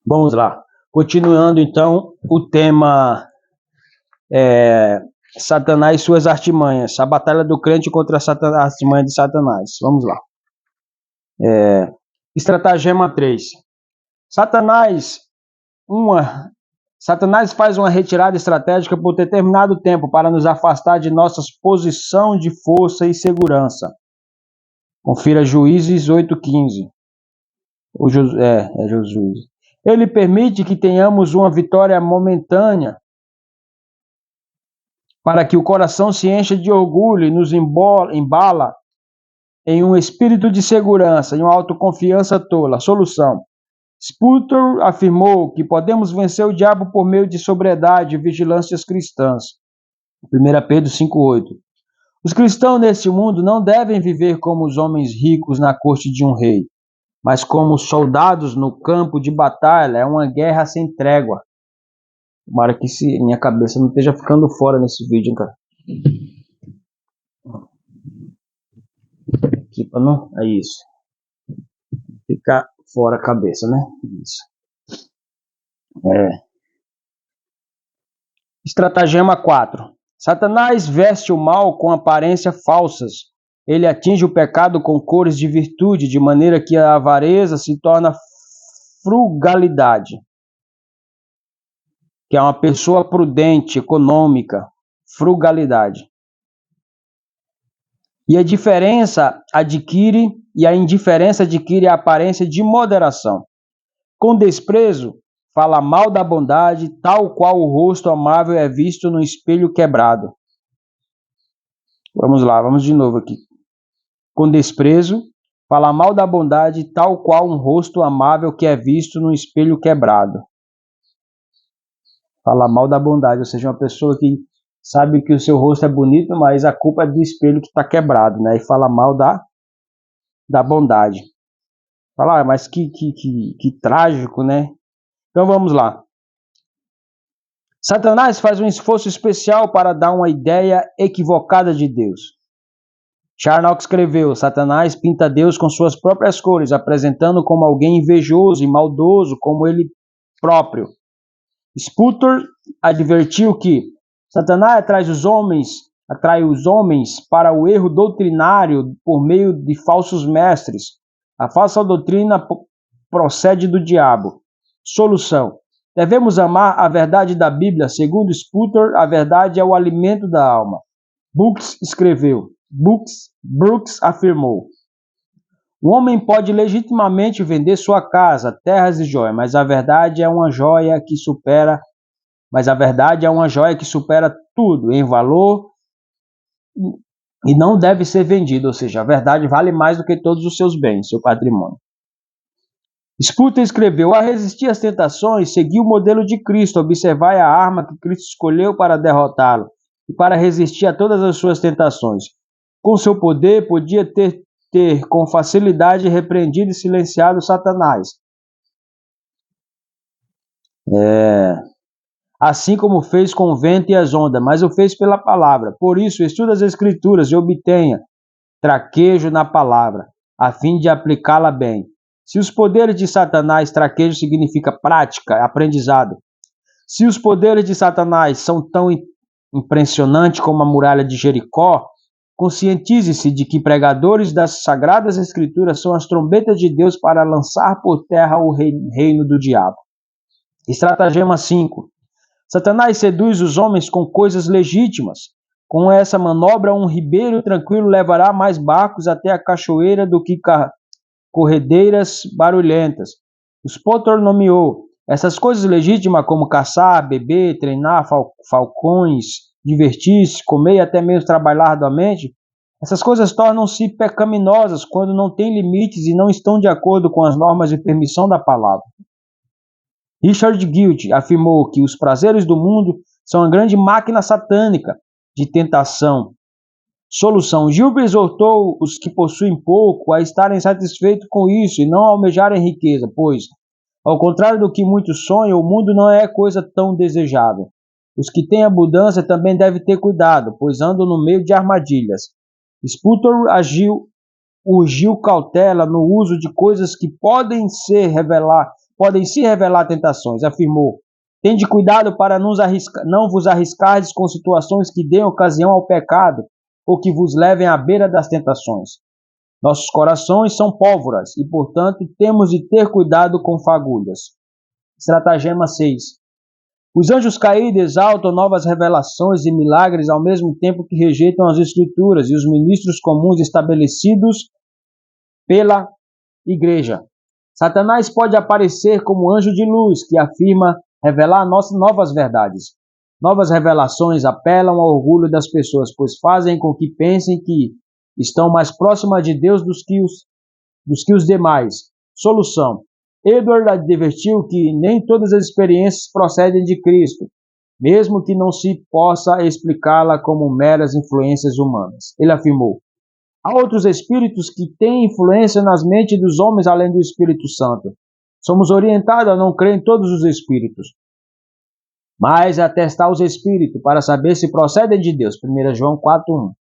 Vamos lá. Continuando, então, o tema Satanás e suas artimanhas. A batalha do crente contra a artimanha de Satanás. Vamos lá. Estratagema 3. Satanás faz uma retirada estratégica por determinado tempo para nos afastar de nossa posição de força e segurança. Confira Juízes 8:15. Juízes. Ele permite que tenhamos uma vitória momentânea para que o coração se encha de orgulho e nos embala em um espírito de segurança, em uma autoconfiança tola. Solução. Spurgeon afirmou que podemos vencer o diabo por meio de sobriedade e vigilâncias cristãs. 1 Pedro 5:8. Os cristãos neste mundo não devem viver como os homens ricos na corte de um rei, mas como soldados no campo de batalha. É uma guerra sem trégua. Tomara que minha cabeça não esteja ficando fora nesse vídeo, hein, cara. Aqui pra não... É isso. Ficar fora a cabeça, né? Isso. Estratagema 4. Satanás veste o mal com aparências falsas. Ele atinge o pecado com cores de virtude, de maneira que a avareza se torna frugalidade, que é uma pessoa prudente, econômica, frugalidade. E a indiferença adquire a aparência de moderação. Com desprezo, fala mal da bondade, tal qual o rosto amável é visto no espelho quebrado. Vamos lá, vamos de novo aqui. Com desprezo, fala mal da bondade, tal qual um rosto amável que é visto no espelho quebrado. Fala mal da bondade, ou seja, uma pessoa que sabe que o seu rosto é bonito, mas a culpa é do espelho que está quebrado, né? E fala mal da bondade. Fala, mas que trágico, né? Então vamos lá. Satanás faz um esforço especial para dar uma ideia equivocada de Deus. Charnock escreveu: Satanás pinta Deus com suas próprias cores, apresentando como alguém invejoso e maldoso como ele próprio. Spurgeon advertiu que Satanás atrai os homens para o erro doutrinário por meio de falsos mestres. A falsa doutrina procede do diabo. Solução. Devemos amar a verdade da Bíblia. Segundo Spurgeon, a verdade é o alimento da alma. Brooks escreveu. Brooks afirmou: o homem pode legitimamente vender sua casa, terras e joias, mas a verdade é uma joia que supera tudo em valor e não deve ser vendida, ou seja, a verdade vale mais do que todos os seus bens, seu patrimônio. Spurgeon escreveu: a resistir às tentações, seguir o modelo de Cristo, observar a arma que Cristo escolheu para derrotá-lo e para resistir a todas as suas tentações. Com seu poder, podia ter com facilidade repreendido e silenciado Satanás. Assim como fez com o vento e as ondas, mas o fez pela palavra. Por isso, estuda as Escrituras e obtenha traquejo na palavra, a fim de aplicá-la bem. Se os poderes de Satanás, traquejo significa prática, aprendizado. Se os poderes de Satanás são tão impressionantes como a muralha de Jericó, conscientize-se de que pregadores das Sagradas Escrituras são as trombetas de Deus para lançar por terra o reino do diabo. Estratagema 5. Satanás seduz os homens com coisas legítimas. Com essa manobra, um ribeiro tranquilo levará mais barcos até a cachoeira do que corredeiras barulhentas. Spurgeon nomeou essas coisas legítimas como caçar, beber, treinar falcões, divertir-se, comer e até mesmo trabalhar arduamente. Essas coisas tornam-se pecaminosas quando não têm limites e não estão de acordo com as normas de permissão da palavra. Richard Gilch afirmou que os prazeres do mundo são uma grande máquina satânica de tentação. Solução. Gilbert exortou os que possuem pouco a estarem satisfeitos com isso e não almejarem riqueza, pois, ao contrário do que muitos sonham, o mundo não é coisa tão desejável. Os que têm abundância também devem ter cuidado, pois andam no meio de armadilhas. Spurgeon urgiu cautela no uso de coisas que podem podem se revelar tentações. Afirmou: tende cuidado para não vos arriscardes com situações que deem ocasião ao pecado ou que vos levem à beira das tentações. Nossos corações são pólvoras e, portanto, temos de ter cuidado com fagulhas. Estratagema 6. Os anjos caídos exaltam novas revelações e milagres ao mesmo tempo que rejeitam as Escrituras e os ministros comuns estabelecidos pela Igreja. Satanás pode aparecer como anjo de luz que afirma revelar novas verdades. Novas revelações apelam ao orgulho das pessoas, pois fazem com que pensem que estão mais próximas de Deus dos que os demais. Solução. Edward advertiu que nem todas as experiências procedem de Cristo, mesmo que não se possa explicá-la como meras influências humanas. Ele afirmou: há outros espíritos que têm influência nas mentes dos homens além do Espírito Santo. Somos orientados a não crer em todos os espíritos, mas a testar os espíritos para saber se procedem de Deus. 1 João 4:1.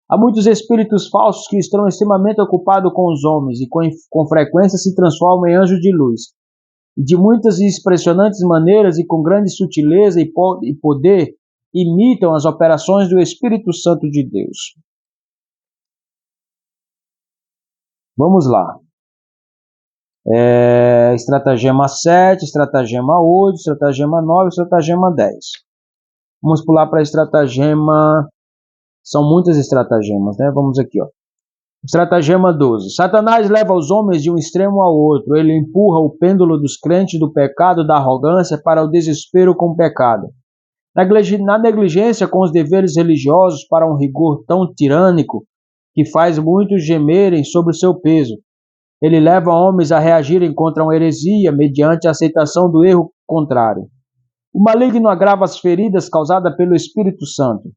Há muitos espíritos falsos que estão extremamente ocupados com os homens e com frequência se transformam em anjos de luz. E de muitas e impressionantes maneiras e com grande sutileza e poder imitam as operações do Espírito Santo de Deus. Vamos lá. Estratagema 7, estratagema 8, estratagema 9, estratagema 10. Vamos pular para a estratagema... São muitas estratagemas, né? Vamos aqui, ó. Estratagema 12. Satanás leva os homens de um extremo ao outro. Ele empurra o pêndulo dos crentes do pecado, da arrogância, para o desespero com o pecado. Na negligência com os deveres religiosos, para um rigor tão tirânico que faz muitos gemerem sobre o seu peso. Ele leva homens a reagirem contra uma heresia mediante a aceitação do erro contrário. O maligno agrava as feridas causadas pelo Espírito Santo.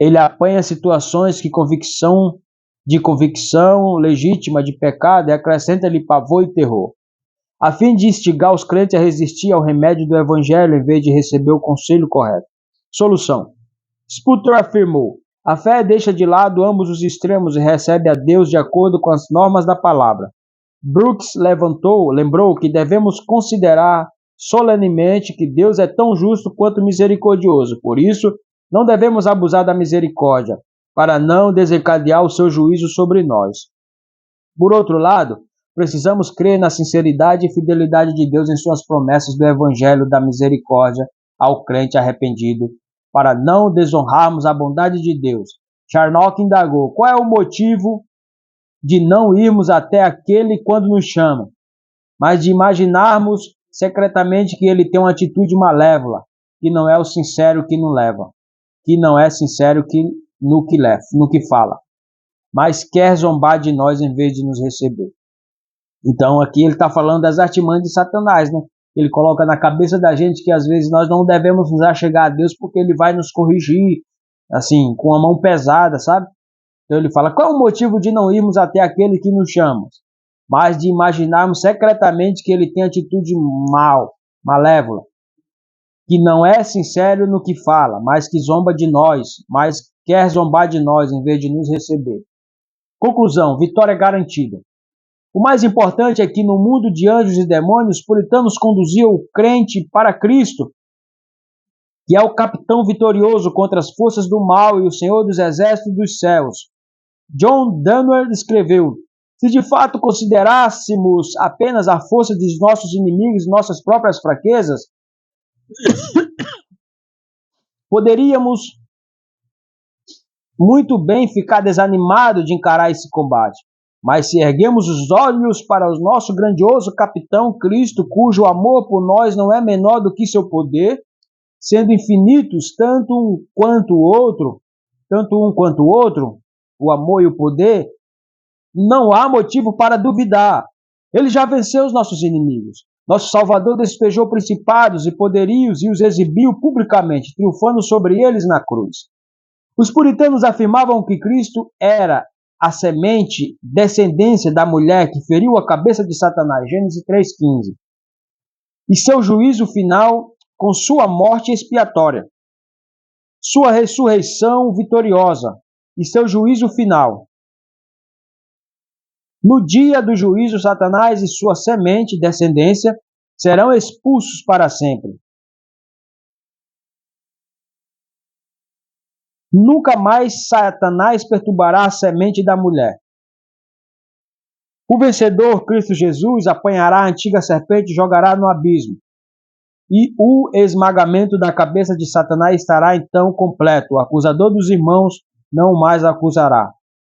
Ele apanha situações de convicção legítima de pecado e acrescenta-lhe pavor e terror, a fim de instigar os crentes a resistir ao remédio do Evangelho em vez de receber o conselho correto. Solução. Spurgeon afirmou: a fé deixa de lado ambos os extremos e recebe a Deus de acordo com as normas da palavra. Brooks lembrou que devemos considerar solenemente que Deus é tão justo quanto misericordioso. Por isso, não devemos abusar da misericórdia, para não desencadear o seu juízo sobre nós. Por outro lado, precisamos crer na sinceridade e fidelidade de Deus em suas promessas do Evangelho da misericórdia ao crente arrependido, para não desonrarmos a bondade de Deus. Charnock indagou: qual é o motivo de não irmos até aquele quando nos chama, mas de imaginarmos secretamente que ele tem uma atitude malévola, que não é o sincero que nos leva, que não é sincero no que fala, mas quer zombar de nós em vez de nos receber. Então aqui ele está falando das artimanhas de Satanás, né? Ele coloca na cabeça da gente que às vezes nós não devemos nos achegar a Deus porque ele vai nos corrigir, assim, com a mão pesada, sabe? Então ele fala: qual é o motivo de não irmos até aquele que nos chama, mas de imaginarmos secretamente que ele tem atitude malévola, que não é sincero no que fala, mas que zomba de nós, mas quer zombar de nós em vez de nos receber. Conclusão: vitória garantida. O mais importante é que no mundo de anjos e demônios, os puritanos conduziam o crente para Cristo, que é o capitão vitorioso contra as forças do mal e o Senhor dos exércitos dos céus. John Daniel escreveu: se de fato considerássemos apenas a força dos nossos inimigos e nossas próprias fraquezas, poderíamos muito bem ficar desanimados de encarar esse combate. Mas se erguemos os olhos para o nosso grandioso capitão Cristo, cujo amor por nós não é menor do que seu poder, sendo infinitos tanto um quanto o outro, o amor e o poder, não há motivo para duvidar. Ele já venceu os nossos inimigos. Nosso Salvador despejou principados e poderios e os exibiu publicamente, triunfando sobre eles na cruz. Os puritanos afirmavam que Cristo era a semente, descendência da mulher que feriu a cabeça de Satanás, Gênesis 3,15. E seu juízo final com sua morte expiatória, sua ressurreição vitoriosa e seu juízo final. No dia do juízo, Satanás e sua semente, descendência, serão expulsos para sempre. Nunca mais Satanás perturbará a semente da mulher. O vencedor, Cristo Jesus, apanhará a antiga serpente e jogará no abismo. E o esmagamento da cabeça de Satanás estará então completo. O acusador dos irmãos não mais acusará.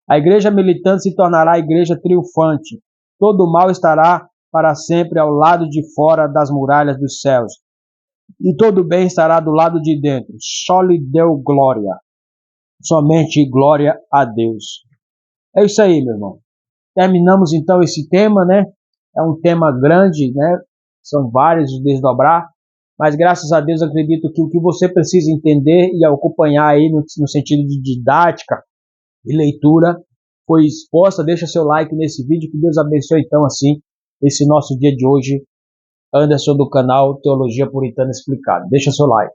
A igreja militante se tornará a igreja triunfante. Todo o mal estará para sempre ao lado de fora das muralhas dos céus. E todo o bem estará do lado de dentro. Só lhe deu glória. Somente glória a Deus. É isso aí, meu irmão. Terminamos então esse tema, né? É um tema grande, né? São vários de desdobrar, mas graças a Deus acredito que o que você precisa entender e acompanhar aí no sentido de didática e leitura foi exposta. Deixa seu like nesse vídeo, que Deus abençoe então assim esse nosso dia de hoje. Anderson do canal Teologia Puritana Explicado. Deixa seu like.